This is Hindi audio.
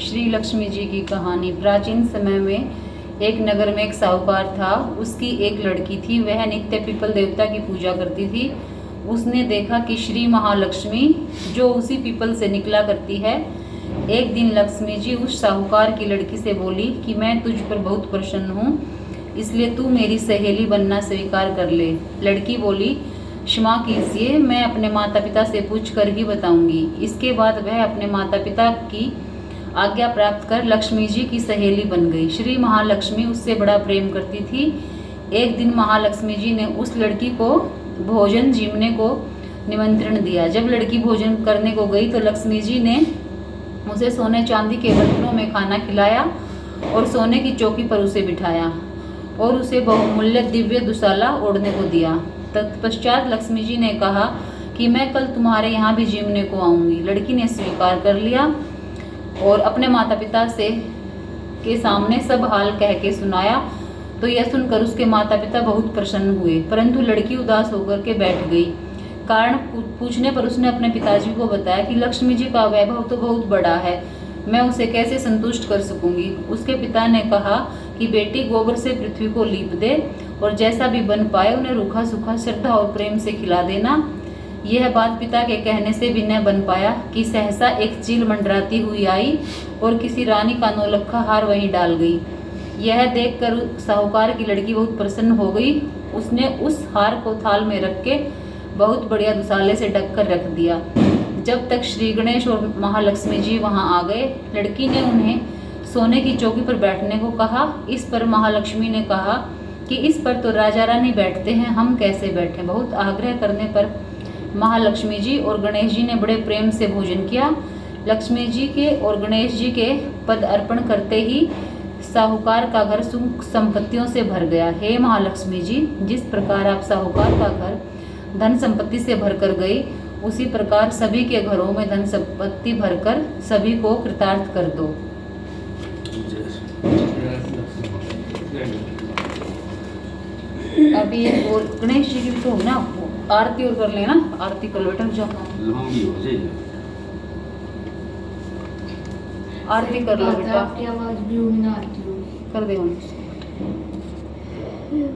श्री लक्ष्मी जी की कहानी। प्राचीन समय में एक नगर में एक साहूकार था। उसकी एक लड़की थी। वह नित्य पीपल देवता की पूजा करती थी। उसने देखा कि श्री महालक्ष्मी जो उसी पीपल से निकला करती है। एक दिन लक्ष्मी जी उस साहूकार की लड़की से बोली कि मैं तुझ पर बहुत प्रसन्न हूँ, इसलिए तू मेरी सहेली बनना स्वीकार कर ले। लड़की बोली, क्षमा कीजिए, मैं अपने माता पिता से पूछ कर ही बताऊंगी। इसके बाद वह अपने माता पिता की आज्ञा प्राप्त कर लक्ष्मी जी की सहेली बन गई। श्री महालक्ष्मी उससे बड़ा प्रेम करती थी। एक दिन महालक्ष्मी जी ने उस लड़की को भोजन जीवने को निमंत्रण दिया। जब लड़की भोजन करने को गई तो लक्ष्मी जी ने उसे सोने चांदी के बर्तनों में खाना खिलाया और सोने की चौकी पर उसे बिठाया और उसे बहुमूल्य दिव्य दुशाला ओढ़ने को दिया। तत्पश्चात लक्ष्मी जी ने कहा कि मैं कल तुम्हारे यहाँ भी जीवने को आऊँगी। लड़की ने स्वीकार कर लिया और अपने माता पिता से के सामने सब हाल कह के सुनाया। तो यह सुनकर उसके माता पिता बहुत प्रसन्न हुए, परंतु लड़की उदास होकर के बैठ गई। कारण पूछने पर उसने अपने पिताजी को बताया कि लक्ष्मी जी का वैभव तो बहुत बड़ा है, मैं उसे कैसे संतुष्ट कर सकूंगी। उसके पिता ने कहा कि बेटी, गोबर से पृथ्वी को लीप दे और जैसा भी बन पाए उन्हें रूखा सूखा श्रद्धा और प्रेम से खिला देना। यह बात पिता के कहने से भी न बन पाया कि सहसा एक चील मंडराती हुई आई और किसी रानी का नौलखा हार वहीं डाल गई। यह देखकर साहूकार की लड़की बहुत प्रसन्न हो गई। उसने उस हार को थाल में रख के बहुत बढ़िया दुशाले से ढक कर रख दिया। जब तक श्री गणेश और महालक्ष्मी जी वहां आ गए, लड़की ने उन्हें सोने की चौकी पर बैठने को कहा। इस पर महालक्ष्मी ने कहा कि इस पर तो राजा रानी बैठते हैं, हम कैसे बैठें। बहुत आग्रह करने पर महालक्ष्मी जी और गणेश जी ने बड़े प्रेम से भोजन किया। लक्ष्मी जी के और गणेश जी के पद अर्पण करते ही साहूकार का घर सुख संपत्तियों से भर गया। हे महालक्ष्मी जी, जिस प्रकार आप साहूकार का घर धन संपत्ति से भरकर गई, उसी प्रकार सभी के घरों में धन संपत्ति भरकर सभी को कृतार्थ कर दो। अभी और गणेश जी की भी तो ना आरती और कर लेना, आरती कर लो बेटा, जाओ आरती कर लो बेटा, आपकी आवाज भी होगी ना, आरती होगी कर दे।